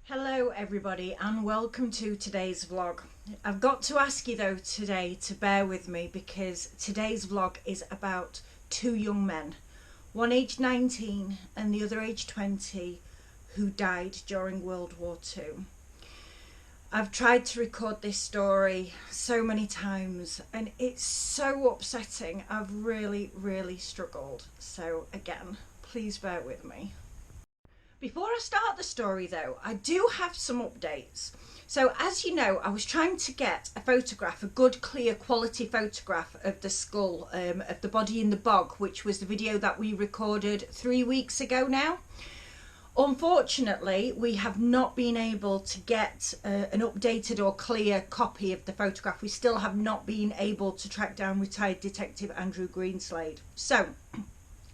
Hello everybody and welcome to today's vlog. I've got to ask you though today to bear with me because today's vlog is about two young men, one aged 19 and the other aged 20, who died during World War II. I've tried to record this story so many times and it's so upsetting. I've really struggled, so again, please bear with me. Before I start the story though, I do have some updates. So as you know, I was trying to get a photograph, a good clear quality photograph of the skull, of the body in the bog, which was the video that we recorded 3 weeks ago now. Unfortunately, we have not been able to get an updated or clear copy of the photograph. We still have not been able to track down retired detective Andrew Greenslade. So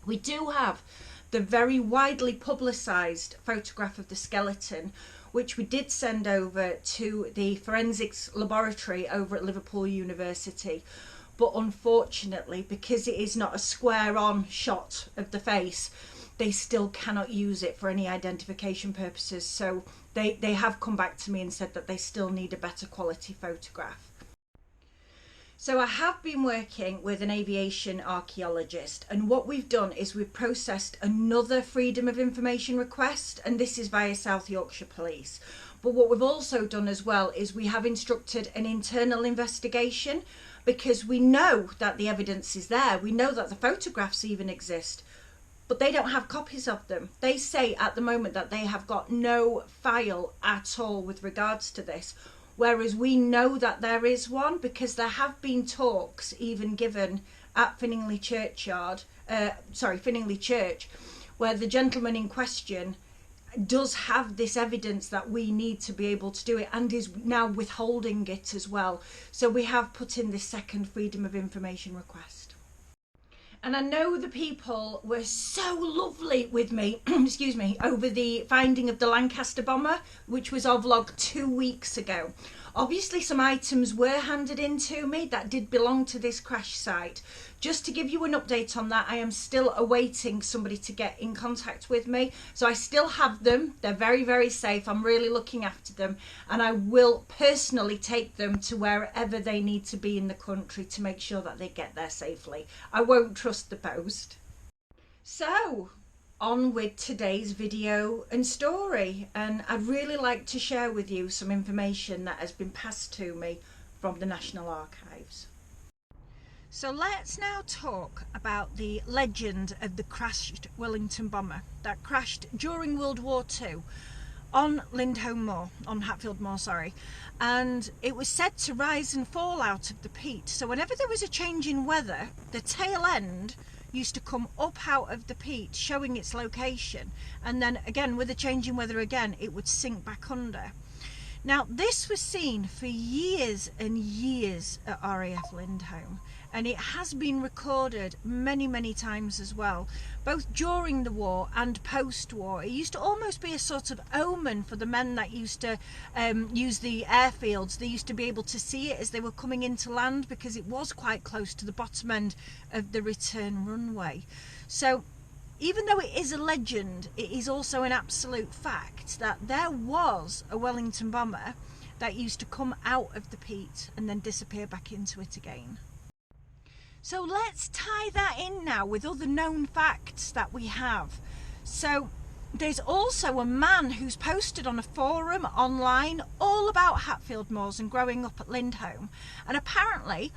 we do have the very widely publicised photograph of the skeleton, which we did send over to the forensics laboratory over at Liverpool University. But unfortunately, because it is not a square on shot of the face, they still cannot use it for any identification purposes. So they have come back to me and said that they still need a better quality photograph. So I have been working with an aviation archaeologist, and what we've done is we've processed another Freedom of Information request, and this is via South Yorkshire Police. But what we've also done as well is we have instructed an internal investigation, because we know that the evidence is there. We know that the photographs even exist, but they don't have copies of them. They say at the moment that they have got no file at all with regards to this. Whereas we know that there is one, because there have been talks even given at Finningley Church, where the gentleman in question does have this evidence that we need to be able to do it, and is now withholding it as well. So we have put in this second Freedom of Information request. And I know the people were so lovely with me, excuse me, over the finding of the Lancaster Bomber, which was our vlog 2 weeks ago. Obviously some items were handed in to me that did belong to this crash site. Just to give you an update on that, I am still awaiting somebody to get in contact with me. So I still have them. They're very safe. I'm really looking after them, and I will personally take them to wherever they need to be in the country to make sure that they get there safely. I won't trust the post. So on with today's video and story, and I'd really like to share with you some information that has been passed to me from the National Archives. So let's now talk about the legend of the crashed Wellington bomber that crashed during World War II on Hatfield Moor, and it was said to rise and fall out of the peat. So whenever there was a change in weather, the tail end used to come up out of the peat, showing its location, and then again with a change in weather again it would sink back under. Now this was seen for years and years at RAF Lindholme, and it has been recorded many times as well, both during the war and post-war. It used to almost be a sort of omen for the men that used to use the airfields. They used to be able to see it as they were coming into land, because it was quite close to the bottom end of the return runway. So even though it is a legend, it is also an absolute fact that there was a Wellington bomber that used to come out of the peat and then disappear back into it again. So let's tie that in now with other known facts that we have. So there's also a man who's posted on a forum online all about Hatfield Moors and growing up at Lindholme. And apparently,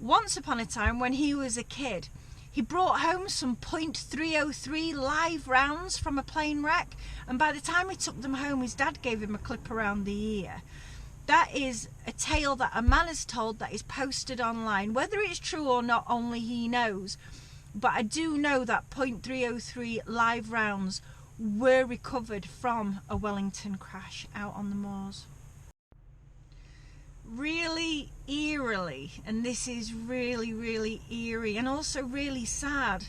once upon a time when he was a kid, he brought home some .303 live rounds from a plane wreck, and by the time he took them home, his dad gave him a clip around the ear. That is a tale that a man has told that is posted online. Whether it's true or not, only he knows. But I do know that .303 live rounds were recovered from a Wellington crash out on the moors. Really eerily, and this is really eerie and also really sad,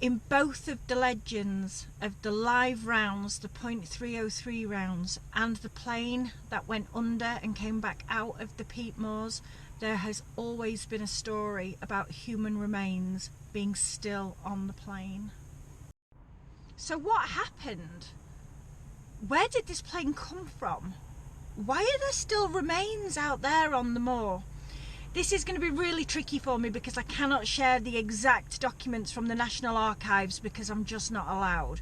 in both of the legends of the live rounds, the .303 rounds, and the plane that went under and came back out of the peat moors, there has always been a story about human remains being still on the plane. So what happened where did this plane come from? Why are there still remains out there on the moor? This is going to be really tricky for me because I cannot share the exact documents from the National Archives because I'm just not allowed.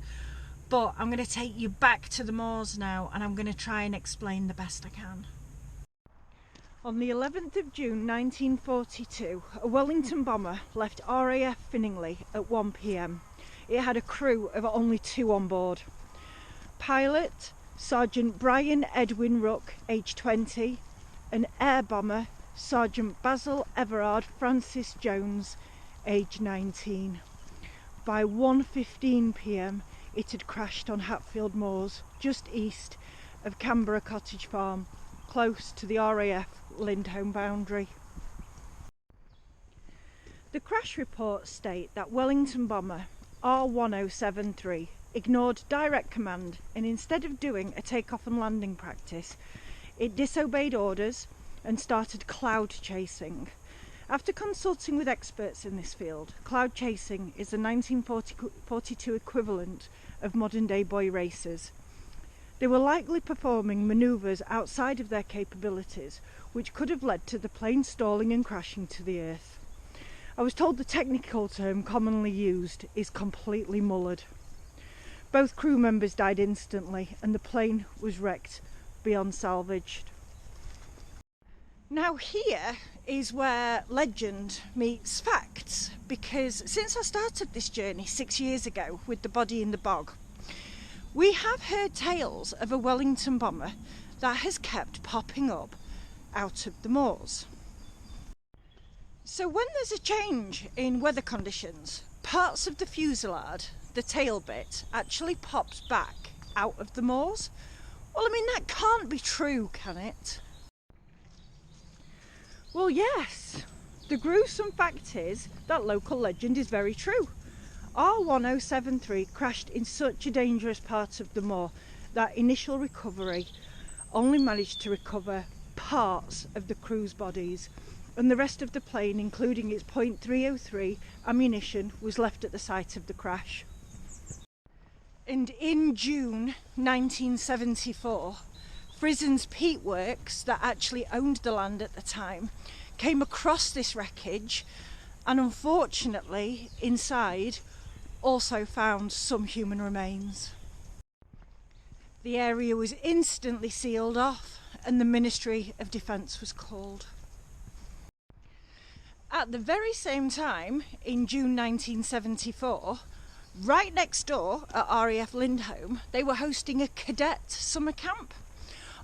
But I'm going to take you back to the moors now, and I'm going to try and explain the best I can. On the 11th of June 1942, a Wellington bomber left RAF Finningley at 1 p.m. It had a crew of only 2 on board. Pilot Sergeant Brian Edwin Rook, age 20, and air bomber Sergeant Basil Everard Francis Jones, age 19. By 1:15 p.m. it had crashed on Hatfield Moors, just east of Canberra Cottage Farm, close to the RAF Lindholme boundary. The crash reports state that Wellington bomber R1073 ignored direct command, and instead of doing a takeoff and landing practice, it disobeyed orders and started cloud chasing. After consulting with experts in this field, cloud chasing is the 1942 equivalent of modern day boy racers. They were likely performing manoeuvres outside of their capabilities, which could have led to the plane stalling and crashing to the earth. I was told the technical term commonly used is completely mullered. Both crew members died instantly, and the plane was wrecked beyond salvage. Now here is where legend meets facts, because since I started this journey 6 years ago with the body in the bog, we have heard tales of a Wellington bomber that has kept popping up out of the moors. So when there's a change in weather conditions, parts of the fuselage, the tail bit, actually pops back out of the moors. Well, I mean, that can't be true, can it? Well, yes. The gruesome fact is that local legend is very true. R1073 crashed in such a dangerous part of the moor that initial recovery only managed to recover parts of the crew's bodies, and the rest of the plane, including its .303 ammunition, was left at the site of the crash. And in June 1974, Frison's Peat Works, that actually owned the land at the time, came across this wreckage, and unfortunately inside also found some human remains. The area was instantly sealed off, and the Ministry of Defence was called. At the very same time, in June 1974, right next door at RAF Lindholme, they were hosting a cadet summer camp.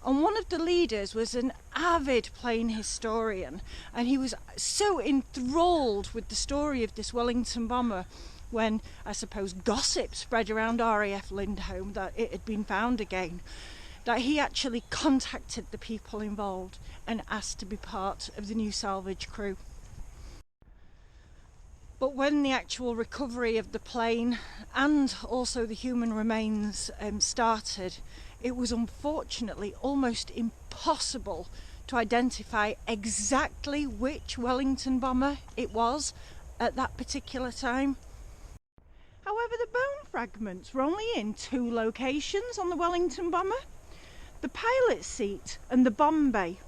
And one of the leaders was an avid plane historian, and he was so enthralled with the story of this Wellington bomber when, I suppose, gossip spread around RAF Lindholme that it had been found again, that he actually contacted the people involved and asked to be part of the new salvage crew. But when the actual recovery of the plane and also the human remains started, it was unfortunately almost impossible to identify exactly which Wellington bomber it was at that particular time. However, the bone fragments were only in 2 locations on the Wellington bomber: the pilot's seat and the bomb bay.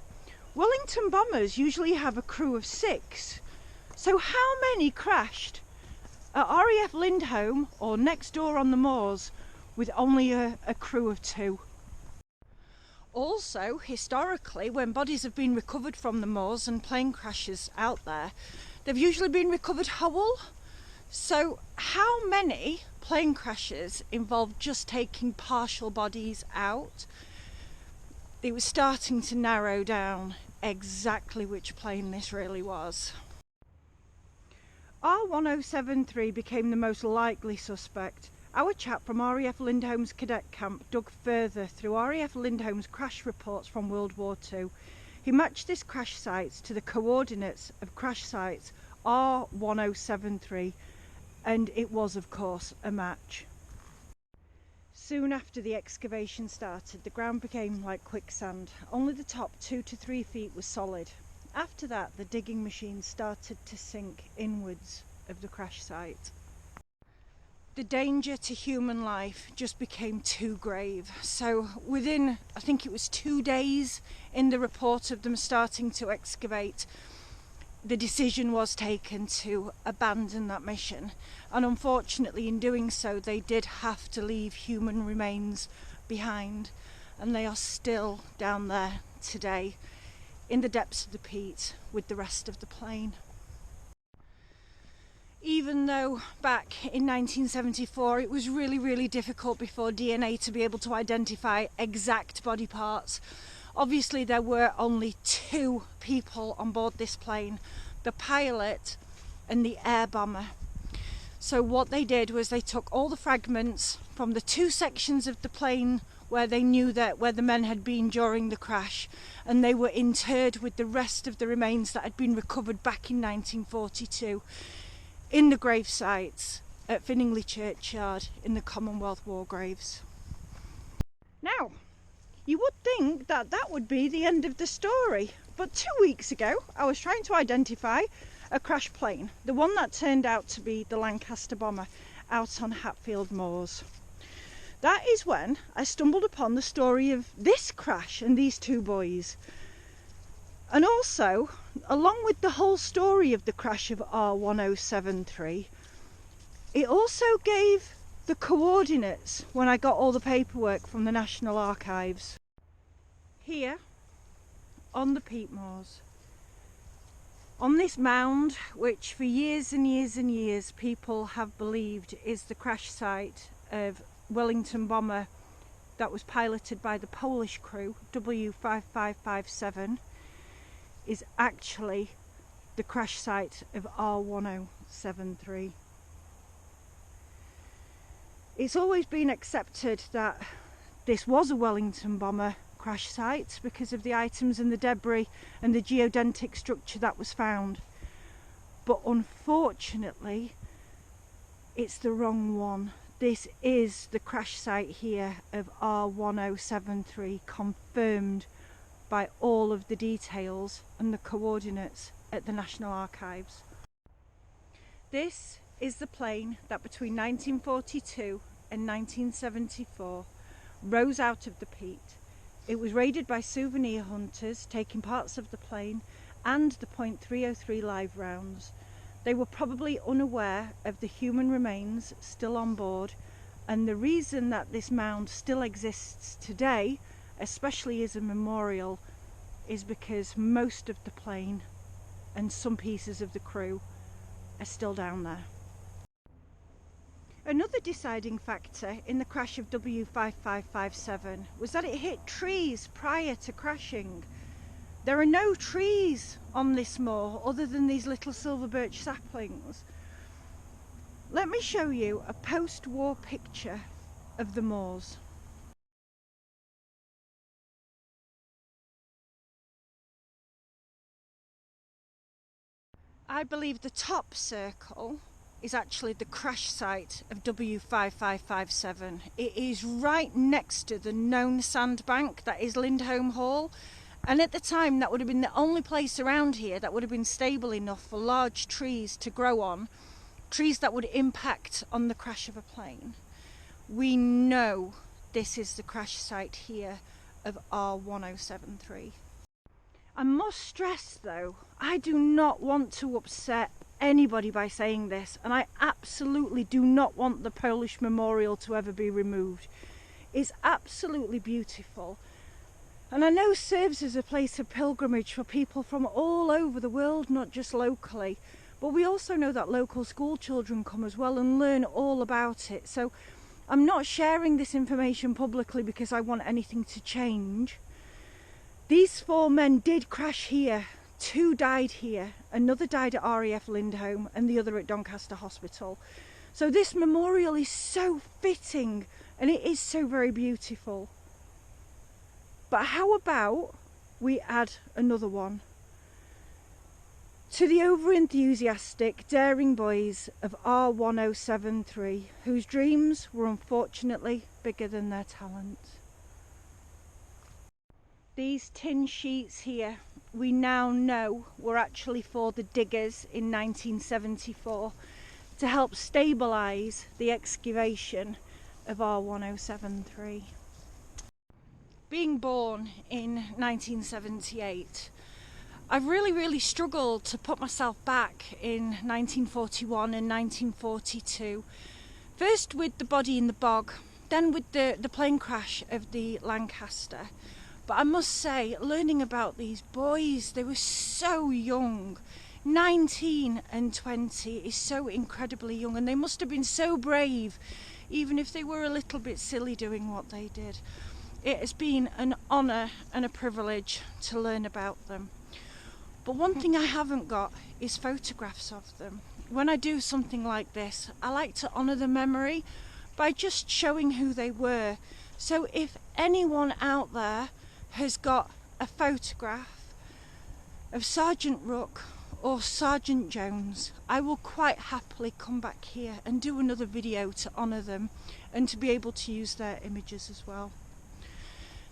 Wellington bombers usually have a crew of 6. So how many crashed at RAF Lindholme or next door on the moors with only a crew of 2? Also, historically, when bodies have been recovered from the moors and plane crashes out there, they've usually been recovered whole. So how many plane crashes involved just taking partial bodies out? It was starting to narrow down exactly which plane this really was. R1073 became the most likely suspect. Our chap from RAF Lindholme's cadet camp dug further through RAF Lindholme's crash reports from World War II. He matched this crash site to the coordinates of crash sites R1073, and it was, of course, a match. Soon after the excavation started, the ground became like quicksand. Only the top 2 to 3 feet was solid. After that, the digging machines started to sink inwards of the crash site. The danger to human life just became too grave. So within, I think it was 2 days in the report of them starting to excavate, the decision was taken to abandon that mission. And unfortunately, in doing so, they did have to leave human remains behind. And they are still down there today in the depths of the peat with the rest of the plane. Even though back in 1974 it was really difficult before DNA to be able to identify exact body parts, obviously there were only 2 people on board this plane, the pilot and the air bomber. So what they did was they took all the fragments from the 2 sections of the plane where they knew that where the men had been during the crash, and they were interred with the rest of the remains that had been recovered back in 1942 in the grave sites at Finningley Churchyard in the Commonwealth War graves. Now, you would think that that would be the end of the story, but 2 weeks ago I was trying to identify a crash plane, the one that turned out to be the Lancaster Bomber out on Hatfield Moors. That is when I stumbled upon the story of this crash and these 2 boys. And also, along with the whole story of the crash of R1073, it also gave the coordinates when I got all the paperwork from the National Archives. Here, on the peat moors, on this mound, which for years and years and years people have believed is the crash site of Wellington bomber that was piloted by the Polish crew, WWII, is actually the crash site of R1073. It's always been accepted that this was a Wellington bomber crash site because of the items and the debris and the geodentic structure that was found. But unfortunately, it's the wrong one. This is the crash site here of R1073, confirmed by all of the details and the coordinates at the National Archives. This is the plane that between 1942 and 1974 rose out of the peat. It was raided by souvenir hunters taking parts of the plane and the .303 live rounds. They were probably unaware of the human remains still on board, and the reason that this mound still exists today, especially as a memorial, is because most of the plane and some pieces of the crew are still down there. Another deciding factor in the crash of W5557 was that it hit trees prior to crashing. There are no trees on this moor other than these little silver birch saplings. Let me show you a post-war picture of the moors. I believe the top circle is actually the crash site of W5557. It is right next to the known sandbank that is Lindholm Hall, and at the time that would have been the only place around here that would have been stable enough for large trees to grow on, trees that would impact on the crash of a plane. We know this is the crash site here of R1073. I must stress though, I do not want to upset anybody by saying this, and I absolutely do not want the Polish memorial to ever be removed. It's absolutely beautiful, and I know serves as a place of pilgrimage for people from all over the world, not just locally, but we also know that local school children come as well and learn all about it. So I'm not sharing this information publicly because I want anything to change. These 4 men did crash here. 2 died here, another died at RAF Lindholm and the other at Doncaster Hospital. So this memorial is so fitting and it is so very beautiful. But how about we add another one to the over-enthusiastic, daring boys of R1073, whose dreams were unfortunately bigger than their talent. These tin sheets here, we now know were actually for the diggers in 1974 to help stabilise the excavation of R1073. Being born in 1978, I've really struggled to put myself back in 1941 and 1942. First with the body in the bog, then with the plane crash of the Lancaster. But I must say, learning about these boys, they were so young. 19 and 20 is so incredibly young, and they must have been so brave, even if they were a little bit silly doing what they did. It has been an honour and a privilege to learn about them. But one thing I haven't got is photographs of them. When I do something like this, I like to honour the memory by just showing who they were. So if anyone out there has got a photograph of Sergeant Rook or Sergeant Jones, I will quite happily come back here and do another video to honour them and to be able to use their images as well.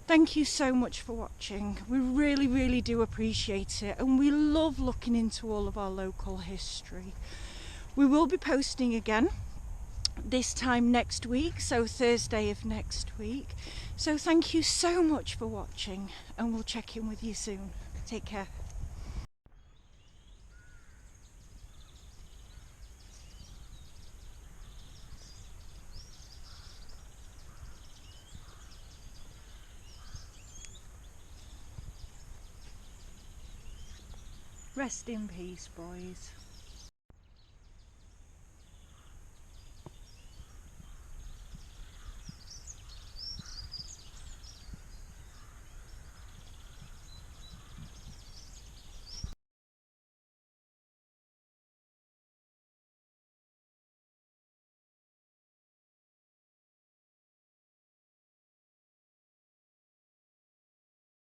Thank you so much for watching. We really do appreciate it, and we love looking into all of our local history. We will be posting again this time next week, so Thursday of next week. So thank you so much for watching, and we'll check in with you soon. Take care. Rest in peace, boys.